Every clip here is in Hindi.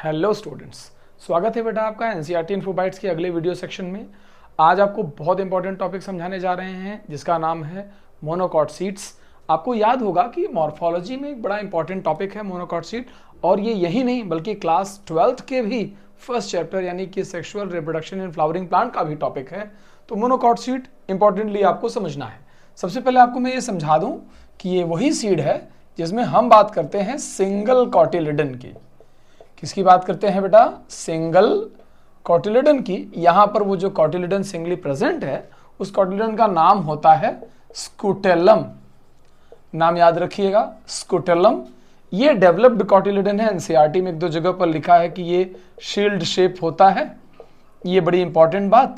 हेलो स्टूडेंट्स, स्वागत है बेटा आपका एनसीईआरटी इन्फोबाइट्स के अगले वीडियो सेक्शन में। आज आपको बहुत इंपॉर्टेंट टॉपिक समझाने जा रहे हैं जिसका नाम है मोनोकॉट सीड्स। आपको याद होगा कि मॉर्फोलॉजी में एक बड़ा इंपॉर्टेंट टॉपिक है मोनोकॉट सीड, और ये यही नहीं बल्कि क्लास 12th के भी फर्स्ट चैप्टर यानी कि sexual reproduction in flowering plant का भी टॉपिक है। तो मोनोकॉट सीड इंपॉर्टेंटली आपको समझना है। सबसे पहले आपको मैं ये समझा दूं कि ये वही सीड है जिसमें हम बात करते हैं सिंगल कॉटिलिडन की। किसकी बात करते हैं बेटा? सिंगल कॉटिलिडन की। यहां पर वो जो कॉटिलिडन सिंगली प्रेजेंट है उस कॉटिलिडन का नाम होता है स्कुटेलम। नाम याद रखिएगा, स्कुटेलम। ये डेवलप्ड कॉटिलिडन है। एनसीईआरटी में एक दो जगह पर लिखा है कि ये शील्ड शेप होता है। ये बड़ी इंपॉर्टेंट बात,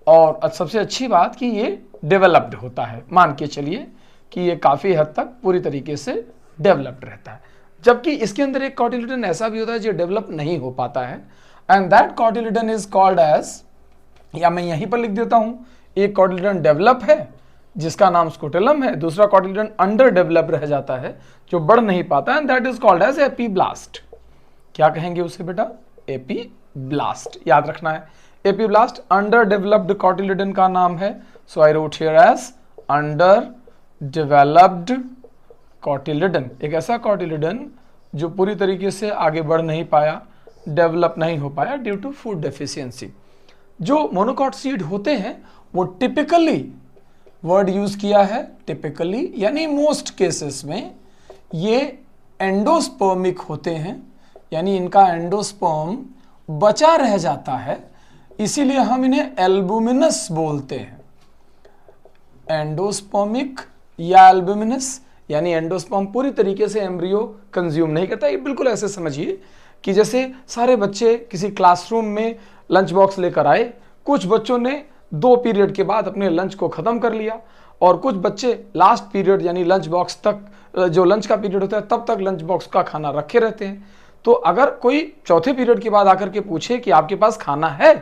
और सबसे अच्छी बात कि ये डेवलप्ड होता है। मान के चलिए कि ये काफी हद तक पूरी तरीके से डेवलप्ड रहता है, जबकि इसके अंदर एक कॉटिलिडन ऐसा भी होता है जो डेवलप नहीं हो पाता है, and that cotyledon is called as, या मैं यहीं पर लिख देता हूं, एक कॉटिलिडन डेवलप है जिसका नाम स्कुटेलम है, दूसरा कॉटिलिडन अंडर डेवलप रह जाता है जो बढ़ नहीं पाता, and that is called as epiblast. क्या कहेंगे उसे बेटा? एपीब्लास्ट। याद रखना है, एपीब्लास्ट अंडर डेवलप्ड कॉटिलिडन का नाम है। So I wrote here as under developed cotyledon. एक ऐसा कॉटिलिडन जो पूरी तरीके से आगे बढ़ नहीं पाया, डेवलप नहीं हो पाया ड्यू टू फूड डेफिशिएंसी। जो मोनोकॉट सीड होते हैं वो टिपिकली, वर्ड यूज किया है टिपिकली, यानी मोस्ट केसेस में ये एंडोस्पर्मिक होते हैं, यानी इनका एंडोस्पर्म बचा रह जाता है, इसीलिए हम इन्हें एल्बुमिनस बोलते हैं। एंडोस्पर्मिक या एल्बुमिनस, यानी एंडोस्पर्म पूरी तरीके से एम्ब्रियो कंज्यूम नहीं करता। ये बिल्कुल ऐसे समझिए कि जैसे सारे बच्चे किसी क्लासरूम में लंच बॉक्स लेकर आए, कुछ बच्चों ने 2 पीरियड के बाद अपने लंच को खत्म कर लिया, और कुछ बच्चे लास्ट पीरियड यानी लंच बॉक्स तक, जो लंच का पीरियड होता है तब तक लंच बॉक्स का खाना रखे रहते हैं। तो अगर कोई चौथे पीरियड के बाद आकर के पूछे कि आपके पास खाना है,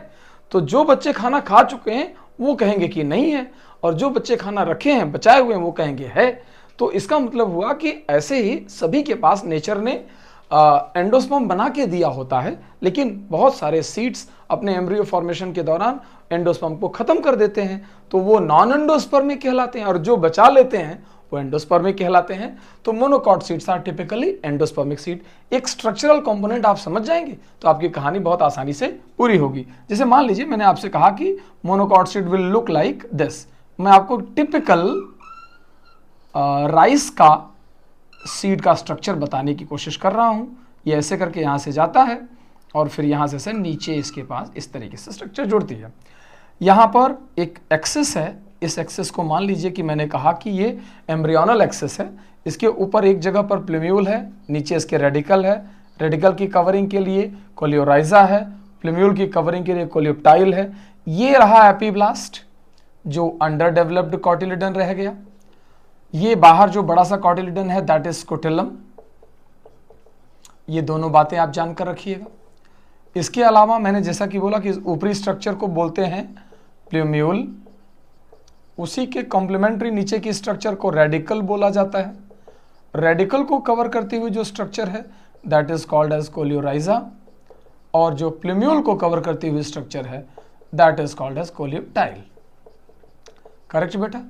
तो जो बच्चे खाना खा चुके हैं वो कहेंगे कि नहीं है, और जो बच्चे खाना रखे हैं बचाए हुए हैं वो कहेंगे है। तो इसका मतलब हुआ कि ऐसे ही सभी के पास नेचर ने एंडोस्पर्म बना के दिया होता है, लेकिन बहुत सारे सीड्स अपने एम्ब्रियो फॉर्मेशन के दौरान एंडोस्पर्म को खत्म कर देते हैं, तो वो नॉन एंडोस्पर्मिक कहलाते हैं, और जो बचा लेते हैं वो एंडोस्पर्मिक कहलाते हैं। तो monocot seeds are typically endospermic seed. एक स्ट्रक्चरल कंपोनेंट आप समझ जाएंगे तो आपकी कहानी बहुत आसानी से पूरी होगी। जैसे मान लीजिए मैंने आपसे कहा कि monocot seed will look like this. मैं आपको टिपिकल राइस का सीड का स्ट्रक्चर बताने की कोशिश कर रहा हूं। ये ऐसे करके यहां से जाता है और फिर यहां से नीचे इसके पास इस तरीके से स्ट्रक्चर जुड़ती है। यहां पर एक एक्सिस है, इस एक्सिस को मान लीजिए कि मैंने कहा कि ये एम्ब्रियोनल एक्सिस है। इसके ऊपर एक जगह पर प्लूम्यूल है, नीचे इसके रेडिकल है। रेडिकल की कवरिंग के लिए कोलियोराइजा है, प्लूम्यूल की कवरिंग के लिए कोलियोप्टाइल है। ये रहा एपीब्लास्ट जो अंडर डेवलप्ड कॉटिलिडन रह गया। ये बाहर जो बड़ा सा कॉटिलिडन है दैट इज स्कुटेलम। ये दोनों बातें आप जानकर रखिएगा। इसके अलावा मैंने जैसा कि बोला कि ऊपरी स्ट्रक्चर को बोलते हैं प्लूम्यूल, उसी के कॉम्प्लीमेंट्री नीचे की स्ट्रक्चर को रेडिकल बोला जाता है। रेडिकल को कवर करती हुई जो स्ट्रक्चर है that is called as coleorhiza, और जो प्लूम्यूल को कवर करती हुई स्ट्रक्चर है that is called as coleoptile. Correct बेटा?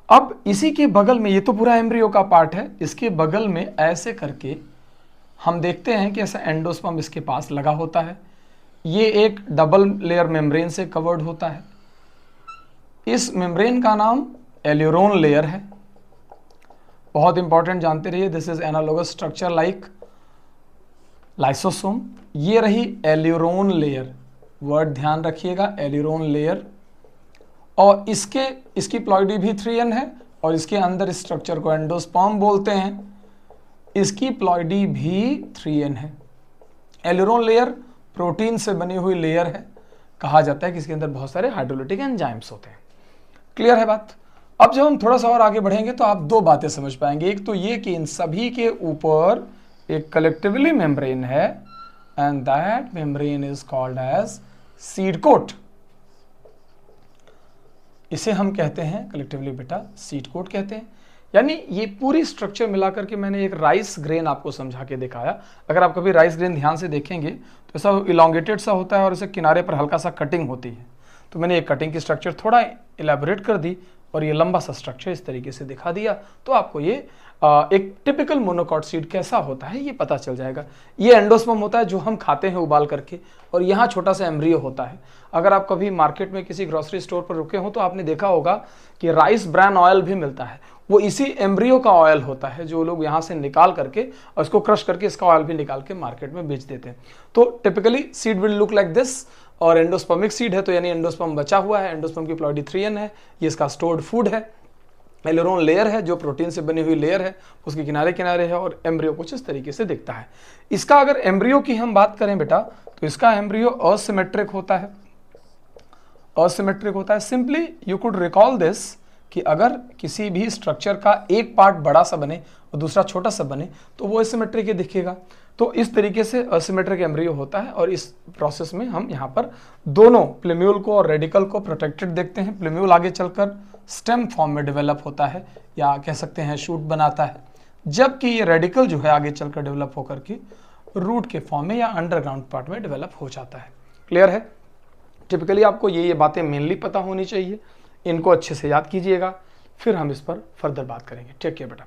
अब इसी के बगल में, ये तो पूरा एम्ब्रियो का पार्ट है, इसके बगल में ऐसे करके हम देखते हैं कि ऐसा एंडोस्पर्म इसके पास लगा होता है। ये एक डबल लेयर मेम्ब्रेन से कवर्ड होता है। इस मेम्ब्रेन का नाम एल्यूरोन लेयर है। बहुत इंपॉर्टेंट, जानते रहिए, this is analogous structure like lysosome. ये रही एल्यूरोन लेयर, वर्ड ध्यान रखिएगा, एल्यूरोन लेयर। और इसकी प्लॉइडी भी 3n है, और इसके अंदर इस स्ट्रक्चर को एंडोस्पर्म बोलते हैं। इसकी प्लॉइडी भी 3n है। एल्यूरोन लेयर प्रोटीन से बनी हुई लेयर है। कहा जाता है कि इसके अंदर बहुत सारे हाइड्रोलिटिक एंजाइम्स होते हैं। क्लियर है बात? अब जब हम थोड़ा सा और आगे बढ़ेंगे तो आप दो बातें समझ पाएंगे। एक तो ये कि इन सभी के ऊपर एक कलेक्टिवली मेम्ब्रेन है, and that membrane is called as seed coat. इसे हम कहते हैं कलेक्टिवली बेटा सीड कोट कहते हैं। यानी ये पूरी स्ट्रक्चर मिलाकर के मैंने एक राइस ग्रेन आपको समझा के दिखाया। अगर आप कभी राइस ग्रेन ध्यान से देखेंगे तो ऐसा इलोंगेटेड सा होता है और इसे किनारे पर हल्का सा कटिंग होती है। तो मैंने एक कटिंग की स्ट्रक्चर थोड़ा इलेबोरेट कर दी और ये लंबा सा स्ट्रक्चर इस तरीके से दिखा दिया, तो आपको ये एक टिपिकल मोनोकॉट सीड कैसा होता है ये पता चल जाएगा। ये एंडोस्पर्म होता है जो हम खाते हैं उबाल करके, और यहाँ छोटा सा एम्ब्रियो होता है। अगर आप कभी मार्केट में किसी ग्रोसरी स्टोर पर रुके हो तो आपने देखा होगा कि राइस ब्रान ऑयल भी मिलता है, वो इसी एम्ब्रियो का ऑयल होता है जो लोग यहाँ से निकाल करके और इसको क्रश करके इसका ऑयल भी निकाल के मार्केट में बेच देते हैं। तो typically seed will look like this, और एंडोस्पर्मिक सीड है तो यानी एंडोस्पर्म बचा हुआ है, एंडोस्पर्म की प्लॉइडी 3n है, ये इसका स्टोर्ड फूड है। एलेरोन लेयर है जो प्रोटीन से बनी हुई लेयर है, उसके किनारे किनारे है, और एम्ब्रियो कुछ इस तरीके से दिखता है। इसका अगर एम्ब्रियो की हम बात करें बेटा तो इसका एम्ब्रियो असिमेट्रिक होता है, असिमेट्रिक होता है। Simply you could recall this कि अगर किसी भी स्ट्रक्चर का एक पार्ट बड़ा सा बने और दूसरा छोटा सा बने तो वो एसिमेट्रिक ही दिखेगा। तो इस तरीके से असिमेट्रिक एम्ब्रियो होता है, और इस प्रोसेस में हम यहाँ पर दोनों प्लेम्यूल को और रेडिकल को प्रोटेक्टेड देखते हैं। प्लेम्यूल आगे चलकर स्टेम फॉर्म में डेवलप होता है या कह सकते हैं शूट बनाता है, जबकि ये रेडिकल जो है आगे चलकर डेवलप होकर के रूट के फॉर्म में या अंडरग्राउंड पार्ट में डेवलप हो जाता है। क्लियर है? टिपिकली आपको ये बातें मेनली पता होनी चाहिए, इनको अच्छे से याद कीजिएगा, फिर हम इस पर फर्दर बात करेंगे। टेक केयर बेटा।